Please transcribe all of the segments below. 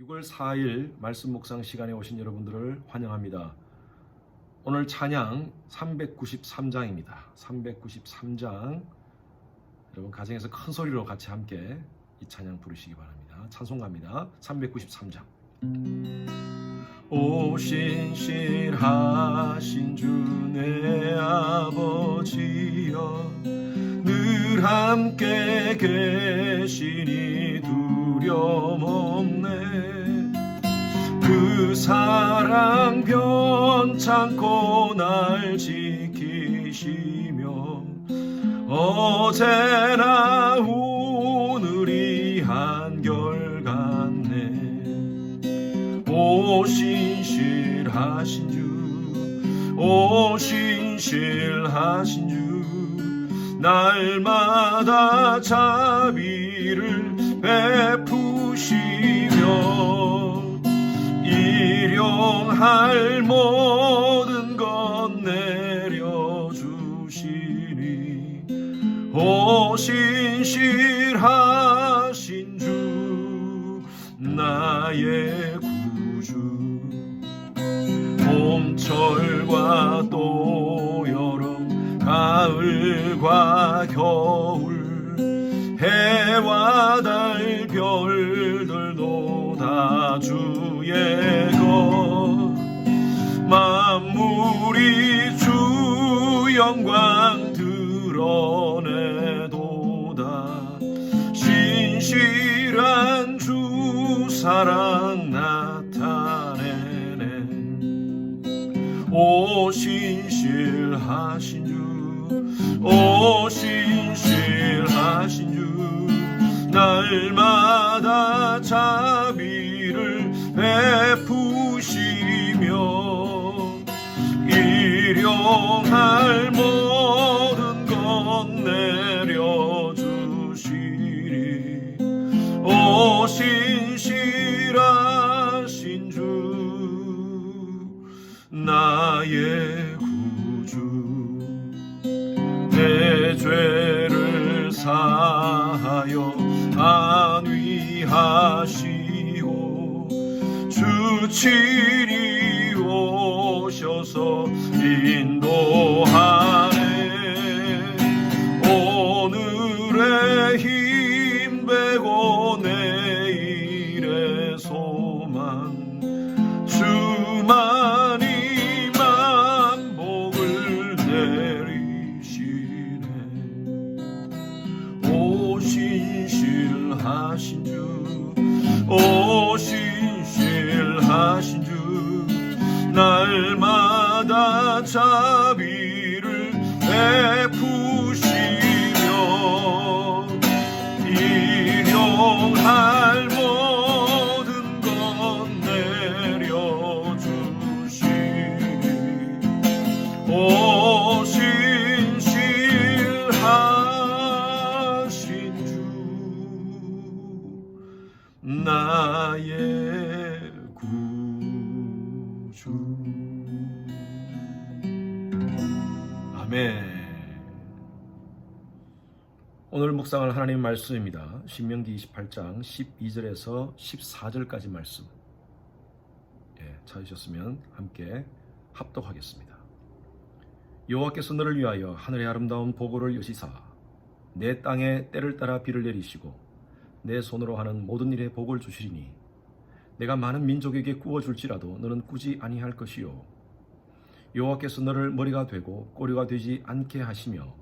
6월 4일 말씀 묵상 시간에 오신 여러분들을 환영합니다. 오늘 찬양 393장입니다. 393장. 여러분 가정에서 큰 소리로 같이 함께 이 찬양 부르시기 바랍니다. 찬송가입니다. 393장. 오 신실하신 주 내 아버지여, 늘 함께 계시니 두려움 없네. 그 사랑 변찮고 날 지키시며 어제나 오늘이 한결같네. 오 신실하신 주, 오 신실하신 주, 날마다 자비를 베푸시며 일용할 모든 것 내려주시니. 오 신실하신 주, 나의 구주. 봄철과 또 여름, 가을과 겨울, 해와 달 별들도 다 주의 것. 만물이 주 영광 드러내도다. 신실한 주 사랑 나타내네. 오 신실하신 주, 오 신실하신 주, 날마다 자비를 베푸시며 일용할 모든 것 내려주시니. 오 신실하신 주, 나의 구주. 내 죄를 사하여 안위하시고 주 친히 오셔서 인도하네. 오늘의 힘 빼고 내일의 소망, 주만이 만복을 내리시네. 오 신실하신 주, 오 신실하신 주, 날마다 자비를 베푸시며 일용할 모든 것 내려주시니. 오 신실하신 주, 나의 구주. 아멘. 오늘 묵상할 하나님 말씀입니다. 신명기 28장 12절에서 14절까지 말씀. 찾으셨으면 함께 합독하겠습니다. 여호와께서 너를 위하여 하늘의 아름다운 보고를 여시사 내 땅에 때를 따라 비를 내리시고 내 손으로 하는 모든 일에 복을 주시리니. 내가 많은 민족에게 구워줄지라도 너는 꾸지 아니할 것이요. 여호와께서 너를 머리가 되고 꼬리가 되지 않게 하시며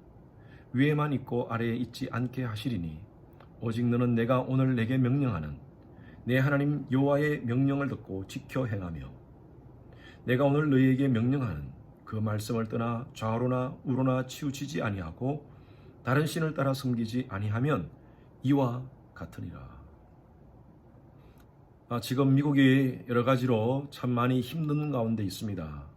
위에만 있고 아래에 있지 않게 하시리니. 오직 너는 내가 오늘 내게 명령하는 내 하나님 여호와의 명령을 듣고 지켜 행하며 내가 오늘 너희에게 명령하는 그 말씀을 떠나 좌우로나 우로나 치우치지 아니하고 다른 신을 따라 섬기지 아니하면 이와 같으니라. 지금 미국이 여러 가지로 참 많이 힘든 가운데 있습니다.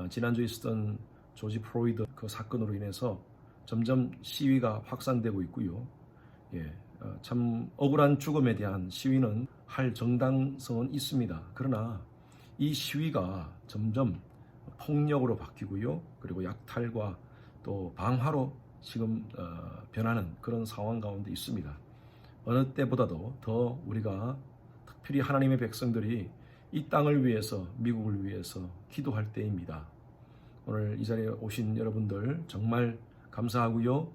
지난주에 있었던 조지 플로이드 그 사건으로 인해서 점점 시위가 확산되고 있고요. 참 억울한 죽음에 대한 시위는 할 정당성은 있습니다. 그러나 이 시위가 점점 폭력으로 바뀌고요. 그리고 약탈과 또 방화로 지금 변하는 그런 상황 가운데 있습니다. 어느 때보다도 더 우리가 특별히 하나님의 백성들이 이 땅을 위해서, 미국을 위해서 기도할 때입니다. 오늘 이 자리에 오신 여러분들 정말 감사하고요.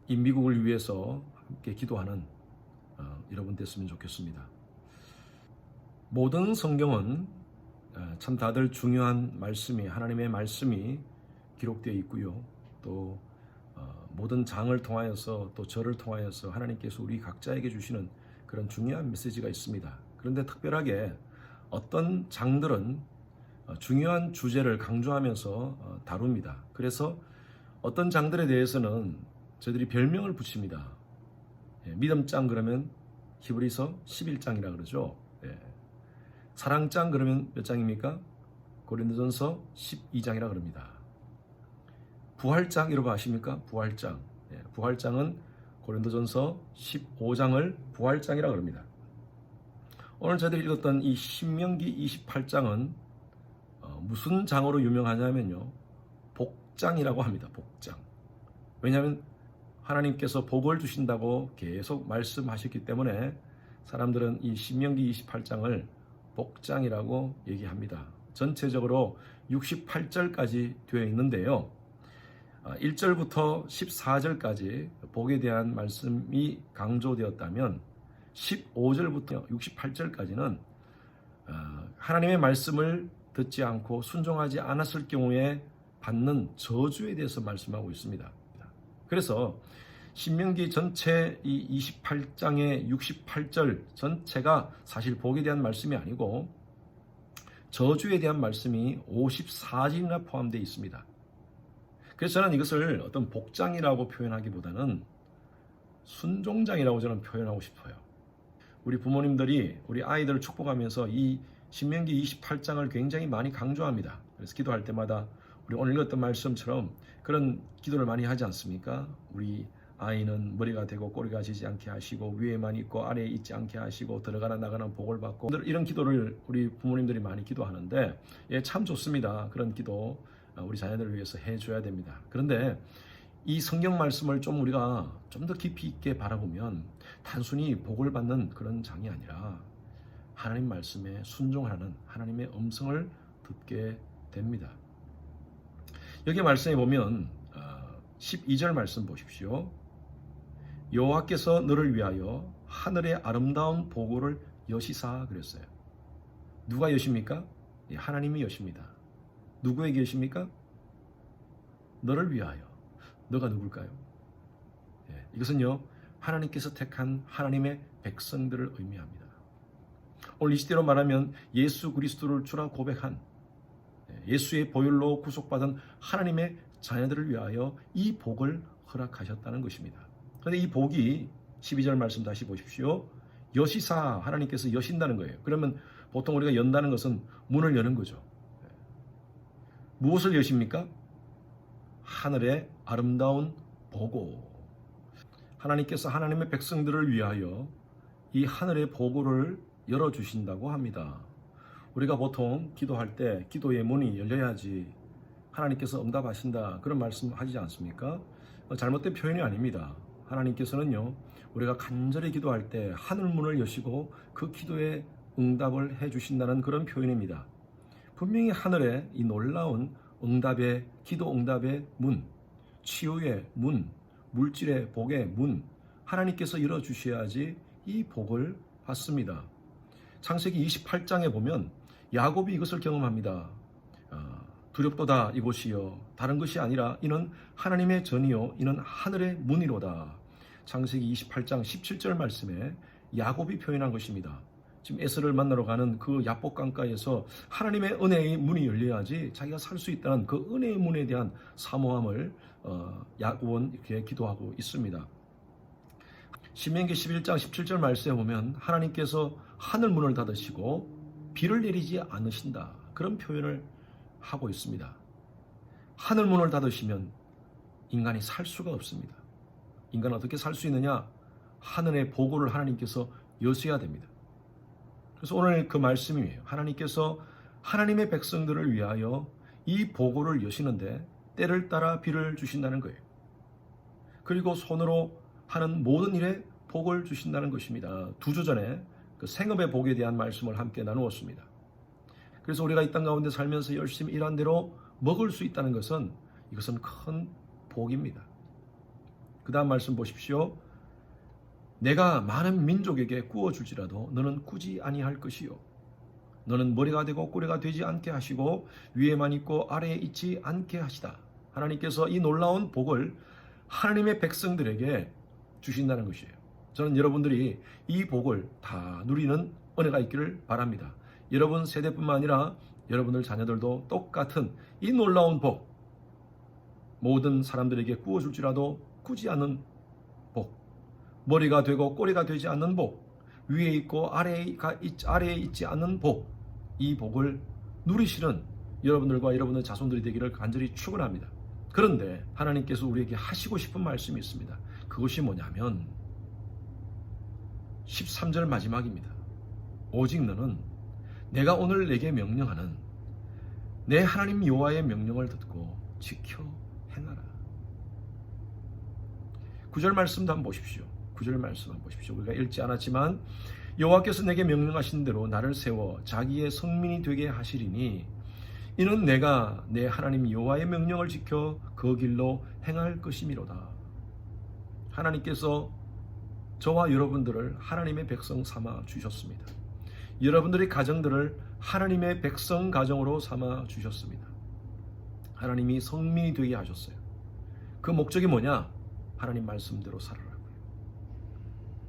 이 미국을 위해서 함께 기도하는 여러분 됐으면 좋겠습니다. 모든 성경은 참 다들 중요한 말씀이, 하나님의 말씀이 기록되어 있고요. 또 모든 장을 통하여서, 또 절을 통하여서 하나님께서 우리 각자에게 주시는 그런 중요한 메시지가 있습니다. 그런데 특별하게 어떤 장들은 중요한 주제를 강조하면서 다룹니다. 그래서 어떤 장들에 대해서는 저희들이 별명을 붙입니다. 믿음장 그러면 히브리서 11장이라 그러죠. 사랑장 그러면 몇 장입니까? 고린도전서 12장이라 그럽니다. 부활장 이런 거 아십니까? 부활장. 부활장은 고린도전서 15장을 부활장이라 그럽니다. 오늘 저희들이 읽었던 이 신명기 28장은 무슨 장으로 유명하냐면요, 복장이라고 합니다. 복장. 왜냐하면 하나님께서 복을 주신다고 계속 말씀하셨기 때문에 사람들은 이 신명기 28장을 복장이라고 얘기합니다. 전체적으로 68절까지 되어 있는데요, 1절부터 14절까지 복에 대한 말씀이 강조되었다면 15절부터 68절까지는 하나님의 말씀을 듣지 않고 순종하지 않았을 경우에 받는 저주에 대해서 말씀하고 있습니다. 그래서 신명기 전체 이 28장의 68절 전체가 사실 복에 대한 말씀이 아니고 저주에 대한 말씀이 54절이나 포함되어 있습니다. 그래서 저는 이것을 어떤 복장이라고 표현하기보다는 순종장이라고 저는 표현하고 싶어요. 우리 부모님들이 우리 아이들을 축복하면서 이 신명기 28장을 굉장히 많이 강조합니다. 그래서 기도할 때마다 우리 오늘 읽었던 말씀처럼 그런 기도를 많이 하지 않습니까? 우리 아이는 머리가 되고 꼬리가 지지 않게 하시고 위에만 있고 아래에 있지 않게 하시고 들어가나 나가는 복을 받고, 이런 기도를 우리 부모님들이 많이 기도하는데 참 좋습니다. 그런 기도 우리 자녀들을 위해서 해줘야 됩니다. 그런데 이 성경 말씀을 좀 우리가 좀 더 깊이 있게 바라보면 단순히 복을 받는 그런 장이 아니라 하나님 말씀에 순종하는 하나님의 음성을 듣게 됩니다. 여기 말씀에 보면 12절 말씀 보십시오. 여호와께서 너를 위하여 하늘의 아름다운 보고를 여시사 그랬어요. 누가 여십니까? 하나님이 여십니다. 누구에게 여십니까? 너를 위하여. 너가 누굴까요? 이것은요, 하나님께서 택한 하나님의 백성들을 의미합니다. 오늘 이 시대로 말하면 예수 그리스도를 주라 고백한, 예수의 보혈로 구속받은 하나님의 자녀들을 위하여 이 복을 허락하셨다는 것입니다. 그런데 이 복이 12절 말씀 다시 보십시오. 여시사, 하나님께서 여신다는 거예요. 그러면 보통 우리가 연다는 것은 문을 여는 거죠. 무엇을 여십니까? 하늘의 아름다운 보고. 하나님께서 하나님의 백성들을 위하여 이 하늘의 보고를 열어주신다고 합니다. 우리가 보통 기도할 때 기도의 문이 열려야지 하나님께서 응답하신다, 그런 말씀 하지 않습니까? 잘못된 표현이 아닙니다. 하나님께서는요, 우리가 간절히 기도할 때 하늘문을 여시고 그 기도에 응답을 해주신다는 그런 표현입니다. 분명히 하늘에 이 놀라운 응답의, 기도 응답의 문, 치유의 문, 물질의 복의 문, 하나님께서 열어주셔야지 이 복을 받습니다. 창세기 28장에 보면 야곱이 이것을 경험합니다. 두렵도다 이곳이요, 다른 것이 아니라 이는 하나님의 전이요, 이는 하늘의 문이로다. 창세기 28장 17절 말씀에 야곱이 표현한 것입니다. 지금 에서를 만나러 가는 그 야복 강가에서 하나님의 은혜의 문이 열려야지 자기가 살 수 있다는 그 은혜의 문에 대한 사모함을 야곱은 이렇게 기도하고 있습니다. 신명기 11장 17절 말씀에 보면 하나님께서 하늘 문을 닫으시고 비를 내리지 않으신다, 그런 표현을 하고 있습니다. 하늘 문을 닫으시면 인간이 살 수가 없습니다. 인간은 어떻게 살 수 있느냐? 하늘의 보고를 하나님께서 여셔야 됩니다. 그래서 오늘 그 말씀이에요. 하나님께서 하나님의 백성들을 위하여 이 보고를 여시는데 때를 따라 비를 주신다는 거예요. 그리고 손으로 하는 모든 일에 복을 주신다는 것입니다. 2주 전에 그 생업의 복에 대한 말씀을 함께 나누었습니다. 그래서 우리가 이 땅 가운데 살면서 열심히 일한 대로 먹을 수 있다는 것은 이것은 큰 복입니다. 그 다음 말씀 보십시오. 내가 많은 민족에게 구워줄지라도 너는 꾸지 아니할 것이요 너는 머리가 되고 꼬리가 되지 않게 하시고 위에만 있고 아래에 있지 않게 하시다. 하나님께서 이 놀라운 복을 하나님의 백성들에게 주신다는 것이에요. 저는 여러분들이 이 복을 다 누리는 은혜가 있기를 바랍니다. 여러분 세대뿐만 아니라 여러분들 자녀들도 똑같은 이 놀라운 복, 모든 사람들에게 구워줄지라도 꾸지 않는 복, 머리가 되고 꼬리가 되지 않는 복, 위에 있고 아래에 있지 않는 복, 이 복을 누리시는 여러분들과 여러분의 자손들이 되기를 간절히 축원합니다. 그런데 하나님께서 우리에게 하시고 싶은 말씀이 있습니다. 그것이 뭐냐면 13절 마지막입니다. 오직 너는 내가 오늘 내게 명령하는 내 하나님 여호와의 명령을 듣고 지켜 행하라. 9절 말씀도 한번 보십시오. 9절 말씀 한번 보십시오. 우리가 읽지 않았지만 여호와께서 내게 명령하신 대로 나를 세워 자기의 성민이 되게 하시리니 이는 내가 내 하나님 여호와의 명령을 지켜 그 길로 행할 것이미로다. 하나님께서 저와 여러분들을 하나님의 백성 삼아 주셨습니다. 여러분들의 가정들을 하나님의 백성 가정으로 삼아 주셨습니다. 하나님이 성민이 되게 하셨어요. 그 목적이 뭐냐? 하나님 말씀대로 살아라고요.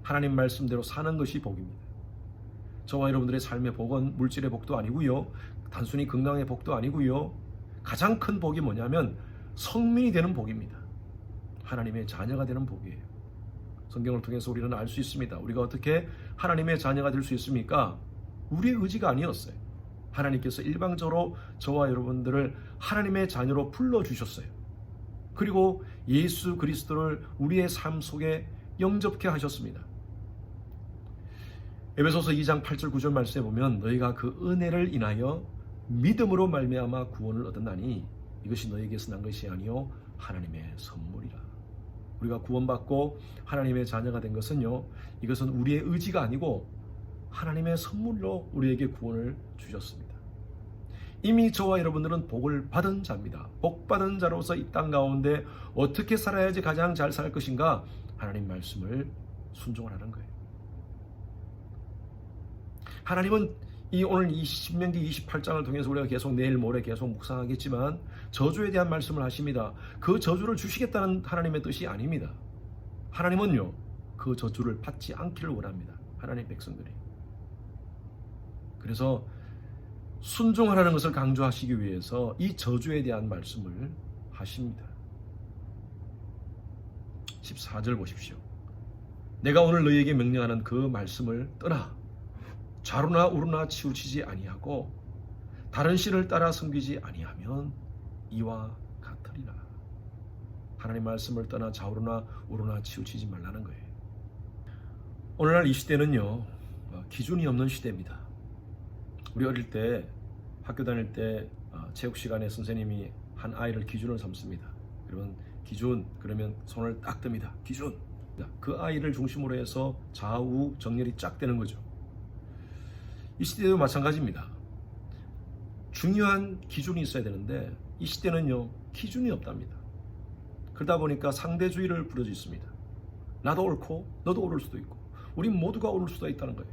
하나님 말씀대로 사는 것이 복입니다. 저와 여러분들의 삶의 복은 물질의 복도 아니고요, 단순히 건강의 복도 아니고요, 가장 큰 복이 뭐냐면 성민이 되는 복입니다. 하나님의 자녀가 되는 복이에요. 성경을 통해서 우리는 알 수 있습니다. 우리가 어떻게 하나님의 자녀가 될 수 있습니까? 우리의 의지가 아니었어요. 하나님께서 일방적으로 저와 여러분들을 하나님의 자녀로 불러주셨어요. 그리고 예수 그리스도를 우리의 삶 속에 영접케 하셨습니다. 에베소서 2장 8절 9절 말씀에 보면 너희가 그 은혜를 인하여 믿음으로 말미암아 구원을 얻었나니 이것이 너희에게서 난 것이 아니요 하나님의 선물이라. 우리가 구원받고 하나님의 자녀가 된 것은요, 이것은 우리의 의지가 아니고 하나님의 선물로 우리에게 구원을 주셨습니다. 이미 저와 여러분들은 복을 받은 자입니다. 복 받은 자로서 이 땅 가운데 어떻게 살아야지 가장 잘 살 것인가? 하나님 말씀을 순종하는 거예요. 하나님은 오늘 이 신명기 28장을 통해서 우리가 계속 내일 모레 계속 묵상하겠지만 저주에 대한 말씀을 하십니다. 그 저주를 주시겠다는 하나님의 뜻이 아닙니다. 하나님은요, 그 저주를 받지 않기를 원합니다. 하나님 백성들이. 그래서 순종하라는 것을 강조하시기 위해서 이 저주에 대한 말씀을 하십니다. 14절 보십시오. 내가 오늘 너희에게 명령하는 그 말씀을 떠나 좌루나 우루나 치우치지 아니하고 다른 신을 따라 섬기지 아니하면 이와 같으리라. 하나님 말씀을 떠나 좌우나 우루나 치우치지 말라는 거예요. 오늘날 이 시대는요, 기준이 없는 시대입니다. 우리 어릴 때 학교 다닐 때 체육 시간에 선생님이 한 아이를 기준을 삼습니다. 그러면 기준 그러면 손을 딱 듭니다. 기준. 그 아이를 중심으로 해서 좌우 정렬이 쫙 되는 거죠. 이 시대도 마찬가지입니다. 중요한 기준이 있어야 되는데 이 시대는요, 기준이 없답니다. 그러다 보니까 상대주의를 부르고 있습니다. 나도 옳고 너도 옳을 수도 있고 우리 모두가 옳을 수도 있다는 거예요.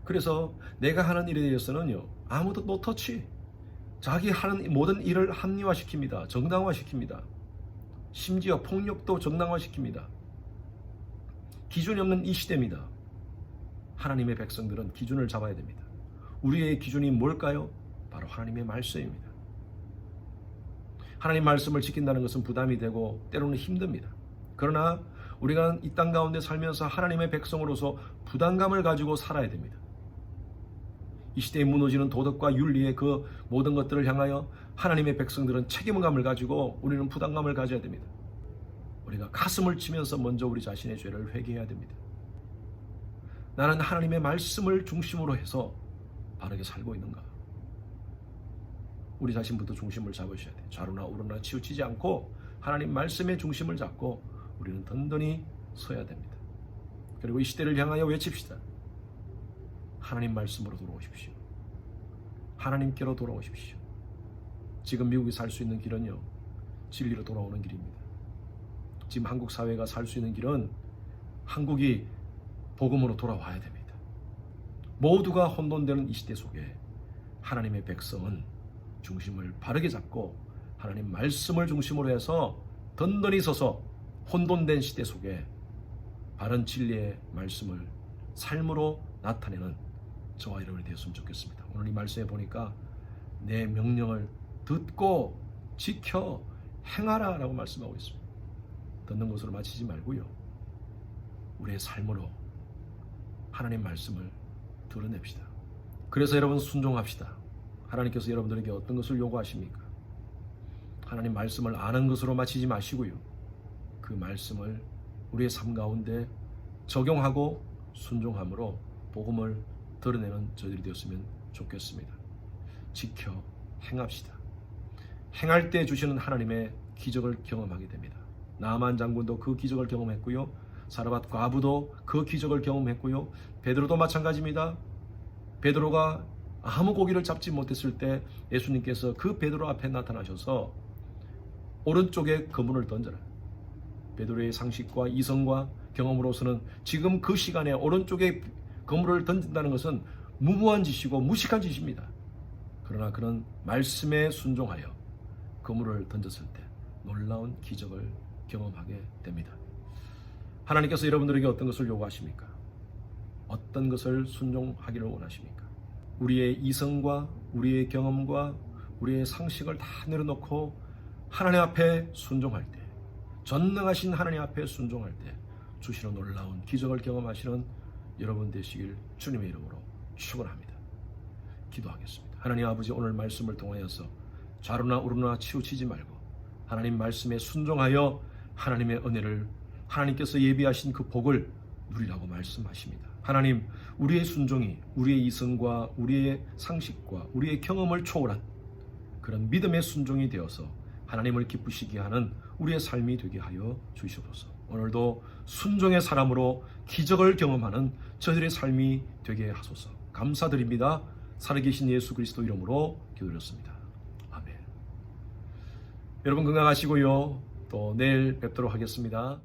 그래서 내가 하는 일에 대해서는요, 아무도 노터치, 자기 하는 모든 일을 합리화시킵니다. 정당화시킵니다. 심지어 폭력도 정당화시킵니다. 기준이 없는 이 시대입니다. 하나님의 백성들은 기준을 잡아야 됩니다. 우리의 기준이 뭘까요? 바로 하나님의 말씀입니다. 하나님 말씀을 지킨다는 것은 부담이 되고 때로는 힘듭니다. 그러나 우리가 이 땅 가운데 살면서 하나님의 백성으로서 부담감을 가지고 살아야 됩니다. 이 시대에 무너지는 도덕과 윤리의 그 모든 것들을 향하여 하나님의 백성들은 책임감을 가지고 우리는 부담감을 가져야 됩니다. 우리가 가슴을 치면서 먼저 우리 자신의 죄를 회개해야 됩니다. 나는 하나님의 말씀을 중심으로 해서 바르게 살고 있는가? 우리 자신부터 중심을 잡으셔야 돼요. 좌루나 우루나 치우치지 않고 하나님 말씀의 중심을 잡고 우리는 든든히 서야 됩니다. 그리고 이 시대를 향하여 외칩시다. 하나님 말씀으로 돌아오십시오. 하나님께로 돌아오십시오. 지금 미국이 살 수 있는 길은요, 진리로 돌아오는 길입니다. 지금 한국 사회가 살 수 있는 길은 한국이 복음으로 돌아와야 됩니다. 모두가 혼돈되는 이 시대 속에 하나님의 백성은 중심을 바르게 잡고 하나님 말씀을 중심으로 해서 든든히 서서 혼돈된 시대 속에 바른 진리의 말씀을 삶으로 나타내는 저와 여러분이 되었으면 좋겠습니다. 오늘 이 말씀에 보니까 내 명령을 듣고 지켜 행하라 라고 말씀하고 있습니다. 듣는 것으로 마치지 말고요, 우리의 삶으로 하나님 말씀을 드러냅시다. 그래서 여러분 순종합시다. 하나님께서 여러분들에게 어떤 것을 요구하십니까? 하나님 말씀을 아는 것으로 마치지 마시고요, 그 말씀을 우리의 삶 가운데 적용하고 순종함으로 복음을 드러내는 저희들이 되었으면 좋겠습니다. 지켜 행합시다. 행할 때 주시는 하나님의 기적을 경험하게 됩니다. 나만 장군도 그 기적을 경험했고요, 사르밧 과부도 그 기적을 경험했고요, 베드로도 마찬가지입니다. 베드로가 아무 고기를 잡지 못했을 때 예수님께서 그 베드로 앞에 나타나셔서 오른쪽에 그물을 던져라. 베드로의 상식과 이성과 경험으로서는 지금 그 시간에 오른쪽에 그물을 던진다는 것은 무모한 짓이고 무식한 짓입니다. 그러나 그는 말씀에 순종하여 그물을 던졌을 때 놀라운 기적을 경험하게 됩니다. 하나님께서 여러분들에게 어떤 것을 요구하십니까? 어떤 것을 순종하기를 원하십니까? 우리의 이성과 우리의 경험과 우리의 상식을 다 내려놓고 하나님 앞에 순종할 때, 전능하신 하나님 앞에 순종할 때 주시는 놀라운 기적을 경험하시는 여러분 되시길 주님의 이름으로 축원합니다. 기도하겠습니다. 하나님 아버지, 오늘 말씀을 통하여서 좌로나 우로나 치우치지 말고 하나님 말씀에 순종하여 하나님의 은혜를, 하나님께서 예비하신 그 복을 누리라고 말씀하십니다. 하나님, 우리의 순종이 우리의 이성과 우리의 상식과 우리의 경험을 초월한 그런 믿음의 순종이 되어서 하나님을 기쁘시게 하는 우리의 삶이 되게 하여 주시옵소서. 오늘도 순종의 사람으로 기적을 경험하는 저희들의 삶이 되게 하소서. 감사드립니다. 살아계신 예수 그리스도 이름으로 기도드렸습니다. 아멘. 여러분 건강하시고요, 또 내일 뵙도록 하겠습니다.